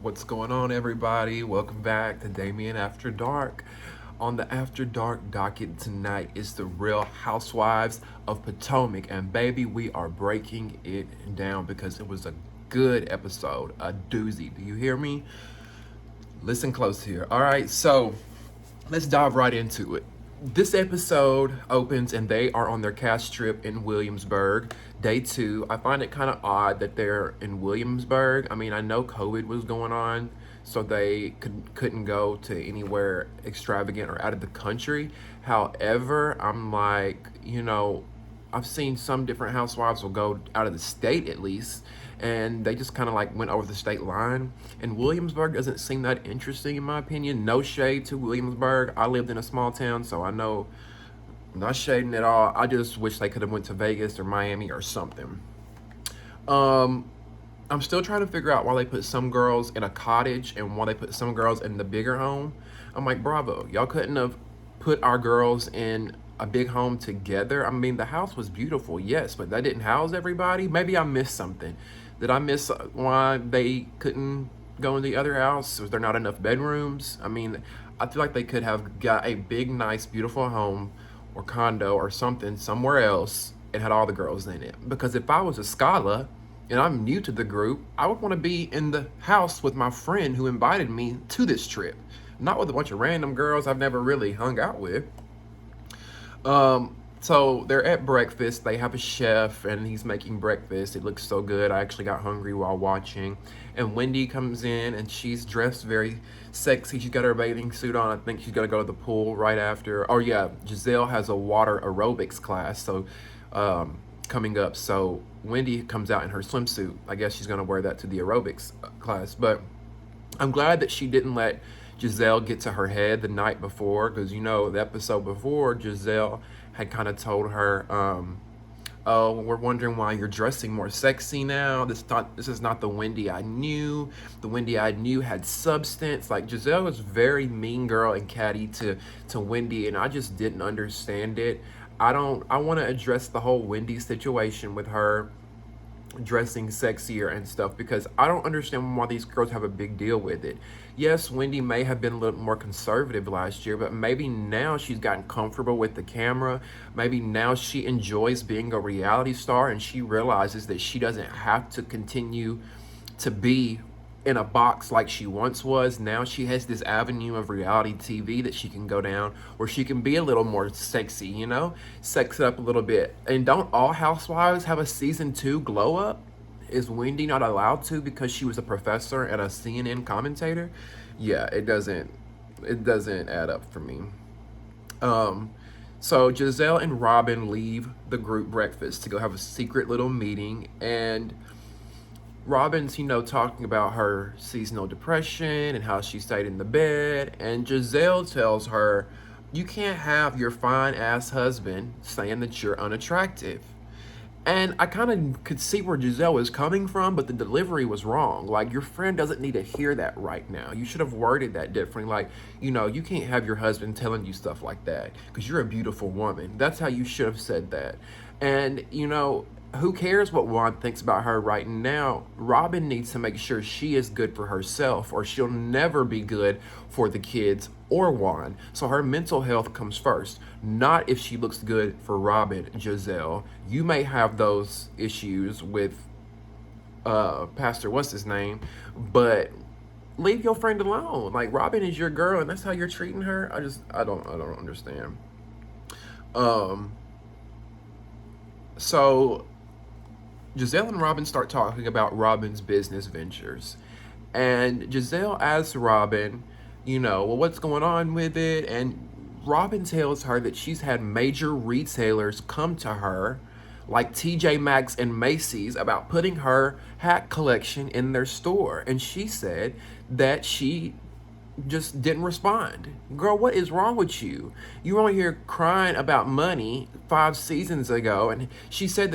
What's going on, everybody? Welcome back to Damien After Dark. On the After Dark docket tonight is the Real Housewives of Potomac. And baby, we are breaking it down because it was a good episode, a doozy. Do you hear me? Listen close here. All right, so let's dive right into it. This episode opens and they are on their cast trip in Williamsburg, day two. I find it kind of odd that they're in Williamsburg. I mean, I know COVID was going on, so they couldn't go to anywhere extravagant or out of the country. However, I'm like, I've seen some different housewives will go out of the state at least, and they just kind of like went over the state line. And Williamsburg doesn't seem that interesting in my opinion. No shade to Williamsburg. I lived in a small town, so I know. I'm not shading at all. I just wish they could have went to Vegas or Miami or something. Um, I'm still trying to figure out why they put some girls in a cottage and why they put some girls in the bigger home. I'm like, bravo, y'all couldn't have put our girls in a big home together. I mean, the house was beautiful, yes, but that didn't house everybody. Maybe I missed something. Did I miss why they couldn't go in the other house? Was there not enough bedrooms? I mean, I feel like they could have got a big, nice, beautiful home or condo or something somewhere else and had all the girls in it. Because if I was a Scala and I'm new to the group, I would want to be in the house with my friend who invited me to this trip, not with a bunch of random girls I've never really hung out with. So they're at breakfast. They have a chef and he's making breakfast. It looks so good. I actually got hungry while watching. And Wendy comes in and she's dressed very sexy. She's got her bathing suit on. I think she's gonna go to the pool right after. Oh yeah, Giselle has a water aerobics class. Coming up. So Wendy comes out in her swimsuit. I guess she's gonna wear that to the aerobics class. But I'm glad that she didn't let Giselle get to her head the night before, because the episode before, Giselle had kind of told her, "Oh, we're wondering why you're dressing more sexy now. This is not the Wendy I knew. The Wendy I knew had substance." Like, Giselle was very mean girl and catty to Wendy, and I just didn't understand it. I want to address the whole Wendy situation with her dressing sexier and stuff, because I don't understand why these girls have a big deal with it. Yes, Wendy may have been a little more conservative last year, but maybe now she's gotten comfortable with the camera. Maybe now she enjoys being a reality star and she realizes that she doesn't have to continue to be in a box like she once was. Now she has this avenue of reality TV that she can go down where she can be a little more sexy, sex it up a little bit. And don't all housewives have a season 2 glow up? Is Wendy not allowed to because she was a professor and a CNN commentator? Yeah, it doesn't add up for me. Um, so Giselle and Robin leave the group breakfast to go have a secret little meeting, and Robin's, talking about her seasonal depression and how she stayed in the bed. And Giselle tells her, "You can't have your fine ass husband saying that you're unattractive." And I kind of could see where Giselle was coming from, but the delivery was wrong. Like, your friend doesn't need to hear that right now. You should have worded that differently. Like, you can't have your husband telling you stuff like that because you're a beautiful woman. That's how you should have said that. And, who cares what Juan thinks about her right now? Robin needs to make sure she is good for herself, or she'll never be good for the kids or Juan. So her mental health comes first, not if she looks good for Robin. Giselle, you may have those issues with Pastor what's his name, but leave your friend alone. Like, Robin is your girl, and that's how you're treating her. I don't understand. Um, so Giselle and Robin start talking about Robin's business ventures. And Giselle asks Robin, well, what's going on with it? And Robin tells her that she's had major retailers come to her, like TJ Maxx and Macy's, about putting her hat collection in their store. And she said that she just didn't respond. Girl, what is wrong with you? You were only here crying about money 5 seasons ago, and she said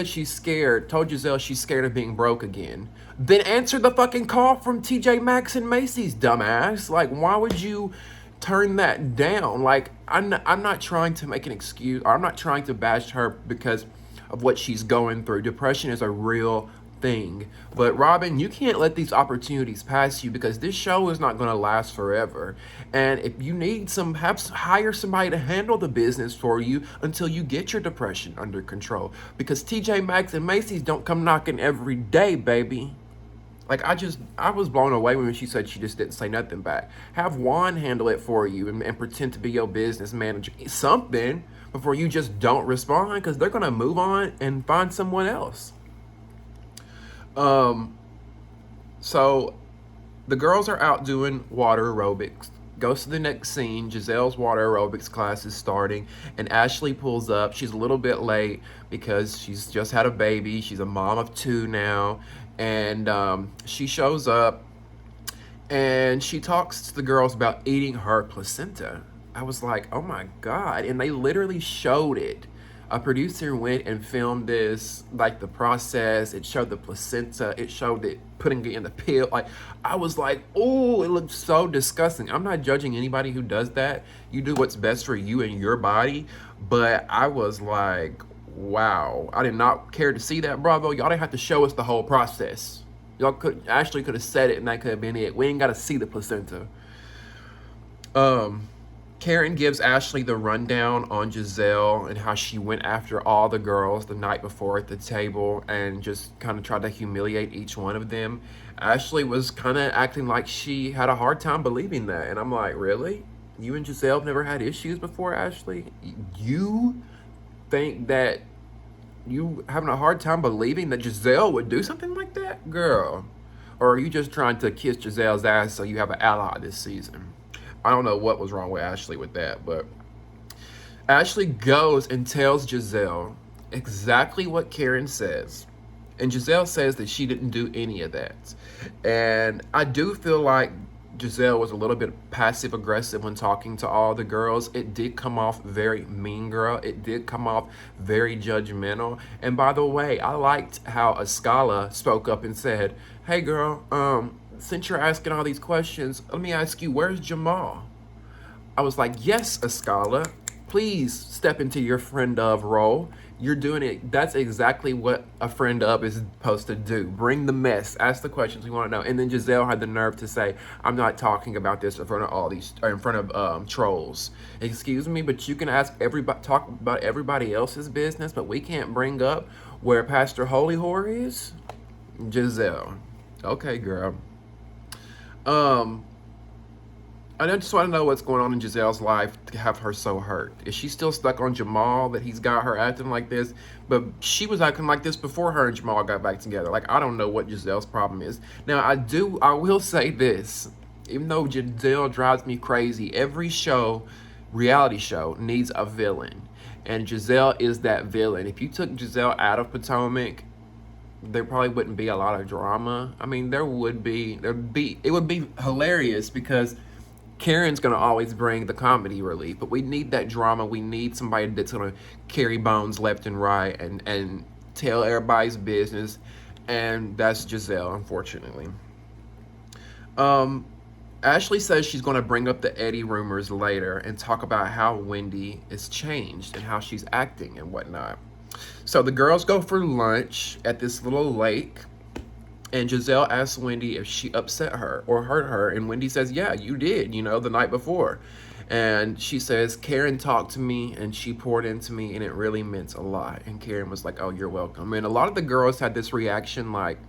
she's scared. Told Giselle she's scared of being broke again. Then answer the fucking call from TJ Maxx and Macy's, dumbass. Like, why would you turn that down? Like, I'm not trying to make an excuse, or I'm not trying to bash her because of what she's going through. Depression is a real thing. But Robin, you can't let these opportunities pass you because this show is not going to last forever. And if you need some, perhaps hire somebody to handle the business for you until you get your depression under control. Because TJ Maxx and Macy's don't come knocking every day, baby. Like I was blown away when she said she just didn't say nothing back. Have Juan handle it for you and pretend to be your business manager, something, before you just don't respond because they're gonna move on and find someone else. Um, so the girls are out doing water aerobics. Goes to the next scene. Giselle's water aerobics class is starting, and Ashley pulls up. She's a little bit late because she's just had a baby. She's a mom of two now, and she shows up and she talks to the girls about eating her placenta. I was like, oh my God. And they literally showed it. A producer went and filmed this, like the process. It showed the placenta. It showed it putting it in the pill. Like, I was like, oh, it looks so disgusting. I'm not judging anybody who does that. You do what's best for you and your body. But I was like, wow. I did not care to see that. Bravo. Y'all didn't have to show us the whole process. Y'all could have said it and that could have been it. We ain't got to see the placenta. Karen gives Ashley the rundown on Giselle and how she went after all the girls the night before at the table and just kind of tried to humiliate each one of them. Ashley was kind of acting like she had a hard time believing that. And I'm like, really? You and Giselle have never had issues before, Ashley? You think that you having a hard time believing that Giselle would do something like that? Girl. Or are you just trying to kiss Giselle's ass so you have an ally this season? I don't know what was wrong with Ashley with that, but Ashley goes and tells Giselle exactly what Karen says. And Giselle says that she didn't do any of that. And I do feel like Giselle was a little bit passive aggressive when talking to all the girls. It did come off very mean girl. It did come off very judgmental. And by the way, I liked how Ascala spoke up and said, hey girl, since you're asking all these questions, let me ask you, where's Jamal? I was like, yes, Ascala, please step into your friend of role. You're doing it. That's exactly what a friend of is supposed to do. Bring the mess. Ask the questions we want to know. And then Giselle had the nerve to say, I'm not talking about this in front of all these, or in front of trolls. Excuse me, but you can ask everybody, talk about everybody else's business, but we can't bring up where Pastor Holy Whore is? Giselle. Okay, girl. I just want to know what's going on in Giselle's life to have her so hurt. Is she still stuck on Jamal that he's got her acting like this? But she was acting like this before her and Jamal got back together. Like, I don't know what Giselle's problem is. Now, I will say this. Even though Giselle drives me crazy, every reality show, needs a villain. And Giselle is that villain. If you took Giselle out of Potomac, there probably wouldn't be a lot of drama. I mean, it would be hilarious because Karen's gonna always bring the comedy relief, but we need that drama. We need somebody that's gonna carry bones left and right and tell everybody's business, and that's Giselle, unfortunately. Ashley says she's gonna bring up the Eddie rumors later and talk about how Wendy is changed and how she's acting and whatnot. So the girls go for lunch at this little lake. And Giselle asks Wendy if she upset her or hurt her. And Wendy says, yeah, you did, the night before. And she says, Karen talked to me and she poured into me and it really meant a lot. And Karen was like, oh, you're welcome. And a lot of the girls had this reaction like,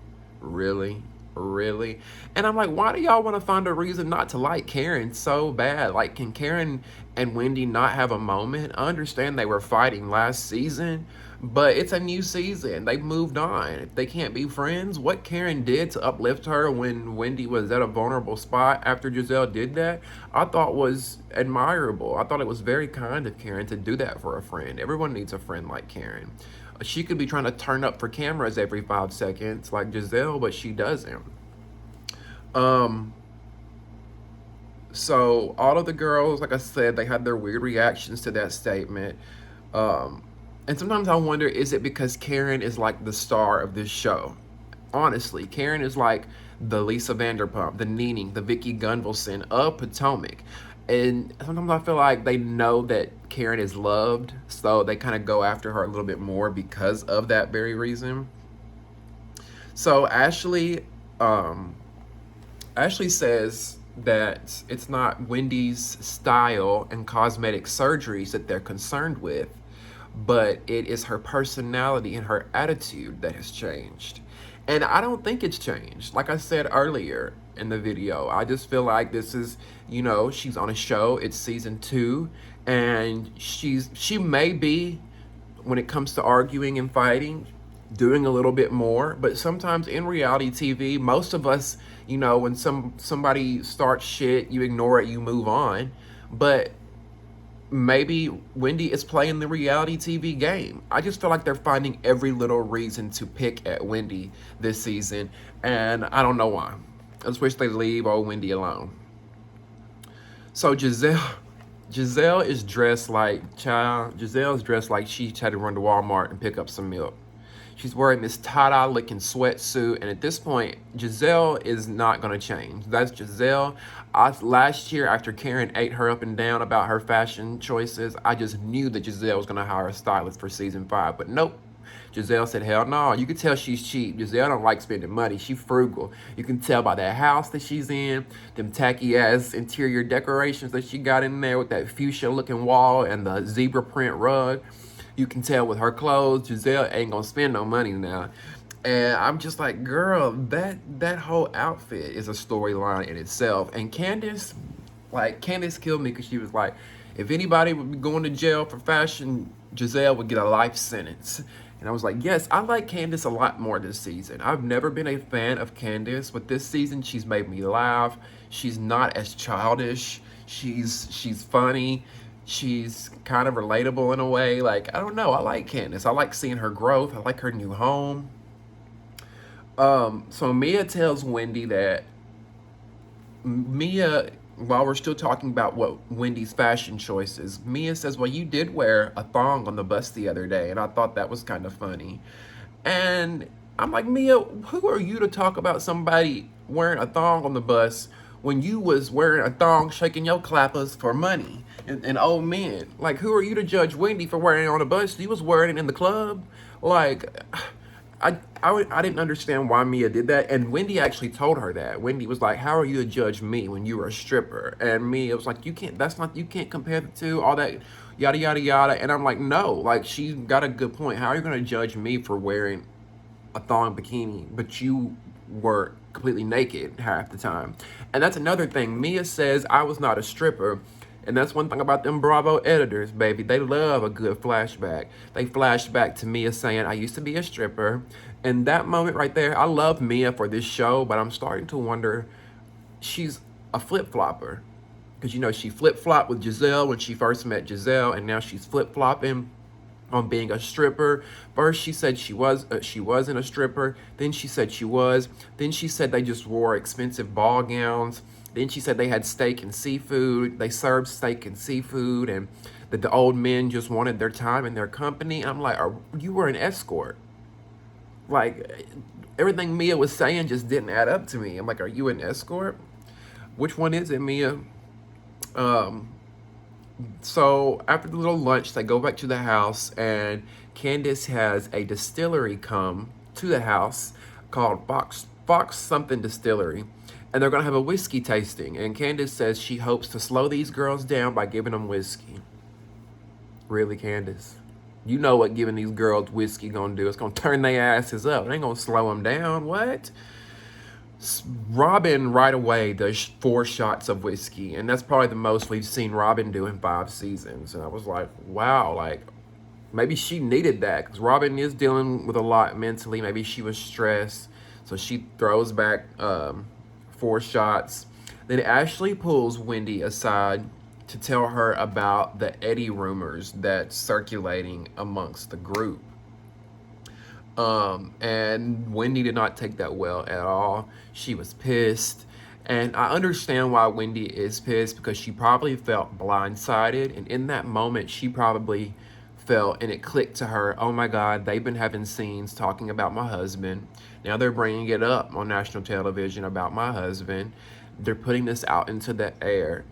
really? Really? And I'm like, why do y'all want to find a reason not to like Karen so bad? Like, can Karen and Wendy not have a moment? I understand they were fighting last season, but it's a new season. They've moved on. If they can't be friends, what Karen did to uplift her when Wendy was at a vulnerable spot after Giselle did that, I thought was admirable. I thought it was very kind of Karen to do that for a friend. Everyone needs a friend like Karen. She could be trying to turn up for cameras every 5 seconds like Giselle, but she doesn't. So all of the girls, like I said, they had their weird reactions to that statement. And sometimes I wonder, is it because Karen is like the star of this show? Honestly, Karen is like the Lisa Vanderpump, the Nene, the Vicky Gunvalson of Potomac. And sometimes I feel like they know that Karen is loved, so they kind of go after her a little bit more because of that very reason. So um, Ashley says that it's not Wendy's style and cosmetic surgeries that they're concerned with, but it is her personality and her attitude that has changed. And I don't think it's changed. Like I said earlier in the video, I just feel like this is, she's on a show, it's season 2, and she may be, when it comes to arguing and fighting, doing a little bit more. But sometimes in reality TV, most of us, when somebody starts shit, you ignore it, you move on. But maybe Wendy is playing the reality TV game. I just feel like they're finding every little reason to pick at Wendy this season, and I don't know why. I just wish they'd leave old Wendy alone. So Giselle is dressed like, Giselle's dressed like she had to run to Walmart and pick up some milk. She's wearing this tie-dye looking sweatsuit, and at this point, Giselle is not going to change. That's Giselle. Last year, after Karen ate her up and down about her fashion choices, I just knew that Giselle was going to hire a stylist for season 5, but nope. Giselle said, hell no. You can tell she's cheap. Giselle don't like spending money. She's frugal. You can tell by that house that she's in, them tacky-ass interior decorations that she got in there with that fuchsia-looking wall and the zebra print rug. You can tell with her clothes, Giselle ain't gonna spend no money now. And I'm just like, girl, that whole outfit is a storyline in itself. And Candace killed me because she was like, if anybody would be going to jail for fashion, Giselle would get a life sentence. And I was like, yes, I like Candace a lot more this season. I've never been a fan of Candace, but this season she's made me laugh. She's not as childish. She's funny. She's kind of relatable in a way. Like, I don't know. I like Candace. I like seeing her growth. I like her new home. So Mia tells Wendy that while we're still talking about what Wendy's fashion choices, Mia says, well, you did wear a thong on the bus the other day, and I thought that was kind of funny. And I'm like, Mia, who are you to talk about somebody wearing a thong on the bus when you was wearing a thong shaking your clappers for money and old men? Like, who are you to judge Wendy for wearing it on the bus? You was wearing it in the club. Like, I didn't understand why Mia did that, and Wendy actually told her that. Wendy was like, how are you to judge me when you were a stripper? And Mia was like, you can't compare the two, all that yada yada yada. And I'm like, no, like, she's got a good point. How are you gonna judge me for wearing a thong bikini, but you were completely naked half the time? And that's another thing. Mia says I was not a stripper. And that's one thing about them Bravo editors, baby. They love a good flashback. They flash back to Mia saying, I used to be a stripper. And that moment right there, I love Mia for this show, but I'm starting to wonder, she's a flip-flopper. Because, she flip-flopped with Giselle when she first met Giselle, and now she's flip-flopping on being a stripper. First she said she wasn't a stripper. Then she said she was. Then she said they just wore expensive ball gowns. Then she said they had steak and seafood. They served steak and seafood, and that the old men just wanted their time and their company. And I'm like, you were an escort. Like, everything Mia was saying just didn't add up to me. I'm like, are you an escort? Which one is it, Mia? So after the little lunch, they go back to the house, and Candace has a distillery come to the house called Fox something Distillery, and they're gonna have a whiskey tasting. And Candace says she hopes to slow these girls down by giving them whiskey. Really, Candace? You know what giving these girls whiskey gonna do? It's gonna turn their asses up. It ain't gonna slow them down. What? Robin right away does 4 shots of whiskey, and that's probably the most we've seen Robin do in 5 seasons. And I was like, wow, like, maybe she needed that, because Robin is dealing with a lot mentally. Maybe she was stressed, so she throws back 4 shots. Then Ashley pulls Wendy aside to tell her about the Eddie rumors that's circulating amongst the group. And Wendy did not take that well at all. She was pissed. And I understand why Wendy is pissed, because she probably felt blindsided. And in that moment, she probably felt, and it clicked to her, oh my God, they've been having scenes talking about my husband. Now they're bringing it up on national television about my husband. They're putting this out into the air.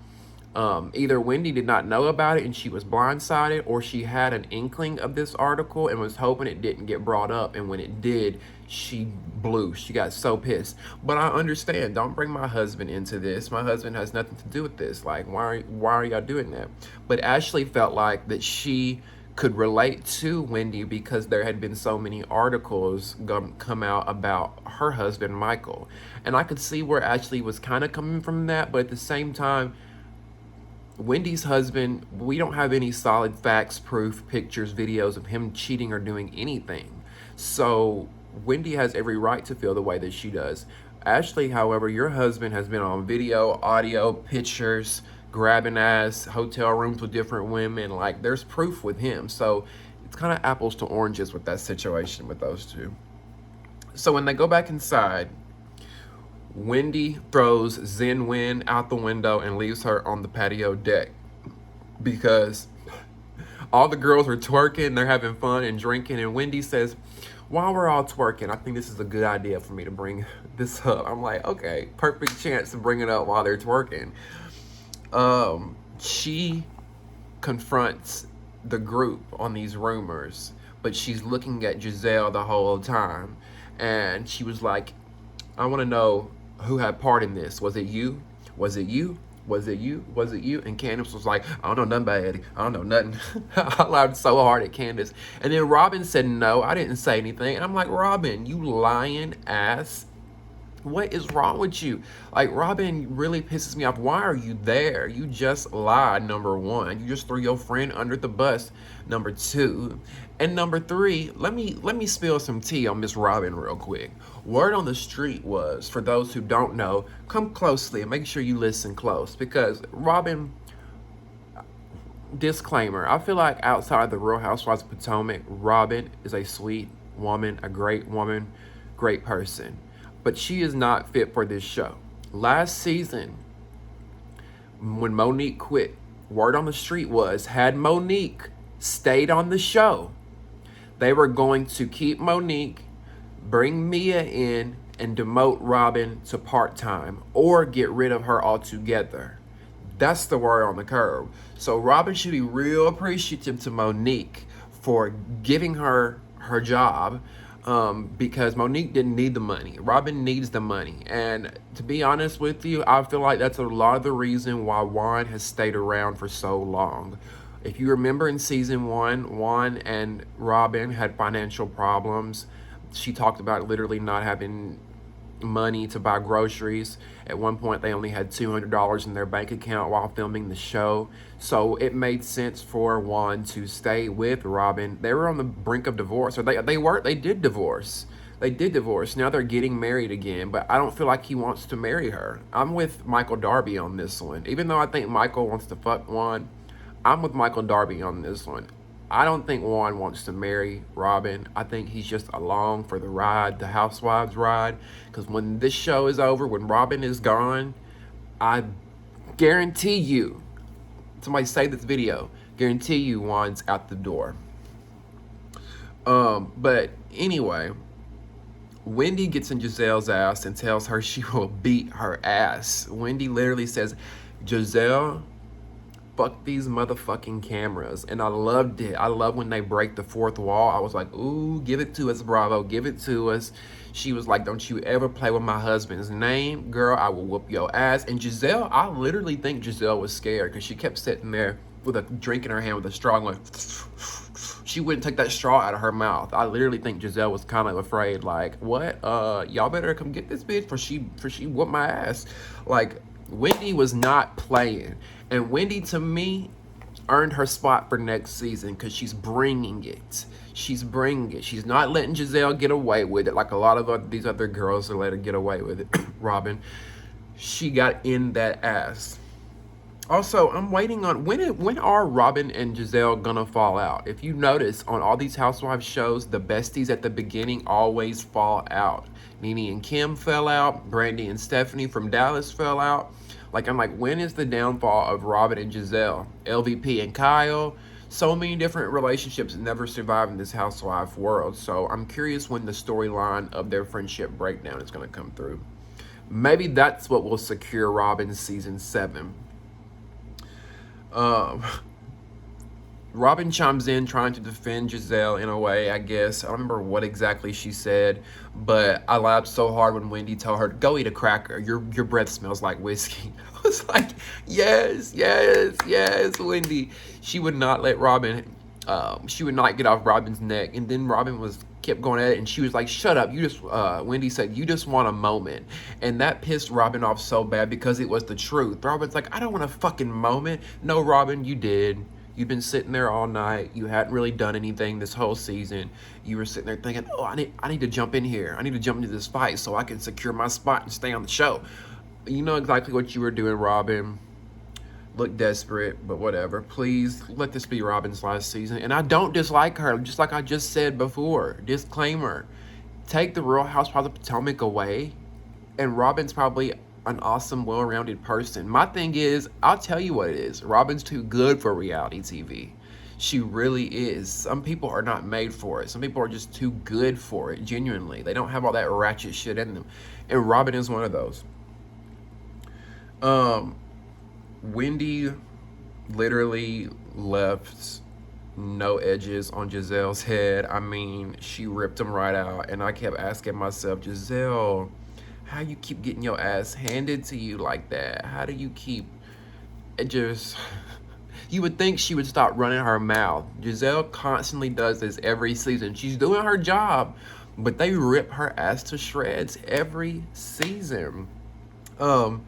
Either Wendy did not know about it and she was blindsided, or she had an inkling of this article and was hoping it didn't get brought up. And when it did, she blew. She got so pissed. But I understand. Don't bring my husband into this. My husband has nothing to do with this. Like, why are y'all doing that? But Ashley felt like that she could relate to Wendy because there had been so many articles come out about her husband, Michael. And I could see where Ashley was kind of coming from that, but at the same time, Wendy's husband, we don't have any solid facts, proof, pictures, videos of him cheating or doing anything. So Wendy has every right to feel the way that she does. Ashley, however, your husband has been on video, audio, pictures, grabbing ass, hotel rooms with different women. Like, there's proof with him. So it's kind of apples to oranges with that situation with those two. So when they go back inside, Wendy throws Zen Wen out the window and leaves her on the patio deck because all the girls are twerking, they're having fun and drinking, and Wendy says, while we're all twerking, I think this is a good idea for me to bring this up. I'm like, okay, perfect chance to bring it up while they're twerking. She confronts the group on these rumors, but she's looking at Giselle the whole time. And she was like, I want to know who had part in this. Was it you? Was it you? Was it you? Was it you? And Candace was like, I don't know nothing about Eddie. I don't know nothing. I laughed so hard at Candace. And then Robin said, no, I didn't say anything. And I'm like, Robin, you lying ass. What is wrong with you? Like, Robin really pisses me off. Why are you there? You just lied, number one. You just threw your friend under the bus, number two. And number three, let me spill some tea on Miss Robin real quick. Word on the street was, for those who don't know, come closely and make sure you listen close, because Robin, disclaimer, I feel like outside the Real Housewives of Potomac, Robin is a sweet woman, a great woman, great person. But she is not fit for this show. Last season, when Monique quit, word on the street was, had Monique stayed on the show, they were going to keep Monique, bring Mia in, and demote Robin to part-time, or get rid of her altogether. That's the word on the curb. So Robin should be real appreciative to Monique for giving her her job, because Monique didn't need the money. Robin needs the money. And to be honest with you, I feel like that's a lot of the reason why Juan has stayed around for so long. If you remember in season one, Juan and Robin had financial problems. She talked about literally not having money to buy groceries. At one point, they only had $200 in their bank account while filming the show. So it made sense for Juan to stay with Robin. They were on the brink of divorce, or they did divorce. They did divorce. Now they're getting married again, but I don't feel like he wants to marry her. I'm with Michael Darby on this one. Even though I think Michael wants to fuck Juan, I'm with Michael Darby on this one. I don't think Juan wants to marry Robin. I think he's just along for the ride, the Housewives ride. Because when this show is over, when Robin is gone, I guarantee you, somebody save this video, guarantee you Juan's out the door. But anyway, Wendy gets in Giselle's ass and tells her she will beat her ass. Wendy literally says, Giselle, fuck these motherfucking cameras. And I loved it. I love when they break the fourth wall. I was like, ooh, give it to us, Bravo. Give it to us. She was like, don't you ever play with my husband's name. Girl, I will whoop your ass. And Giselle, I literally think Giselle was scared because she kept sitting there with a drink in her hand with a straw going, she wouldn't take that straw out of her mouth. I literally think Giselle was kind of afraid, like, what? Y'all better come get this bitch for she whooped my ass. Like, Wendy was not playing. And Wendy, to me, earned her spot for next season because she's bringing it. She's bringing it. She's not letting Giselle get away with it like a lot of these other girls are letting her get away with it. Robin, she got in that ass. Also, I'm waiting on, when are Robin and Giselle gonna fall out? If you notice, on all these Housewives shows, the besties at the beginning always fall out. Nene and Kim fell out. Brandy and Stephanie from Dallas fell out. Like, I'm like, when is the downfall of Robin and Giselle? LVP and Kyle? So many different relationships never survive in this housewife world. So I'm curious when the storyline of their friendship breakdown is going to come through. Maybe that's what will secure Robin's season 7. Um, Robin chimes in trying to defend Giselle in a way, I guess. I don't remember what exactly she said, but I laughed so hard when Wendy told her, "Go eat a cracker. Your breath smells like whiskey." I was like, yes, yes, yes, Wendy. She would not let Robin, she would not get off Robin's neck. And then Robin was kept going at it, and she was like, "Shut up. You just," Wendy said, "You just want a moment." And that pissed Robin off so bad because it was the truth. Robin's like, "I don't want a fucking moment." No, Robin, you did. You've been sitting there all night. You hadn't really done anything this whole season. You were sitting there thinking, "Oh, I need to jump in here. I need to jump into this fight so I can secure my spot and stay on the show." You know exactly what you were doing, Robin. Look desperate, but whatever. Please let this be Robin's last season. And I don't dislike her, just like I just said before. Disclaimer: take the Real Housewives of Potomac away, and Robin's probably an awesome, well-rounded person. My thing is, I'll tell you what it is. Robin's too good for reality TV. She really is. Some people are not made for it. Some people are just too good for it, genuinely. They don't have all that ratchet shit in them. And Robin is one of those. Um, Wendy literally left no edges on Giselle's head. I mean, she ripped them right out. And I kept asking myself, Giselle, how you keep getting your ass handed to you like that? How do you keep it just you would think she would stop running her mouth. Giselle constantly does this every season. She's doing her job, but they rip her ass to shreds every season. Um,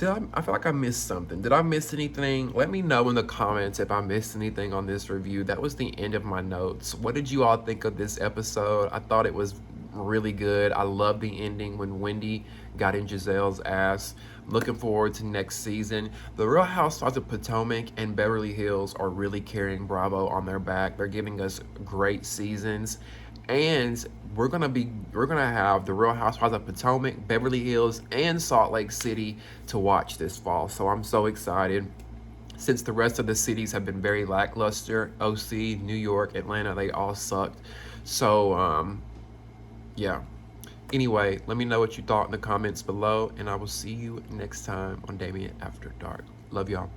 I feel like I missed something. Did I miss anything? Let me know in the comments if I missed anything on this review. That was the end of my notes. What did you all think of this episode? I thought it was really good. I love the ending when Wendy got in Giselle's ass. I'm looking forward to next season. The Real Housewives of Potomac and Beverly Hills are really carrying Bravo on their back. They're giving us great seasons. And we're gonna have the Real Housewives of Potomac, Beverly Hills, and Salt Lake City to watch this fall. So I'm so excited. Since the rest of the cities have been very lackluster, OC, New York, Atlanta, they all sucked. So yeah. Anyway, let me know what you thought in the comments below, and I will see you next time on Damien After Dark. Love y'all.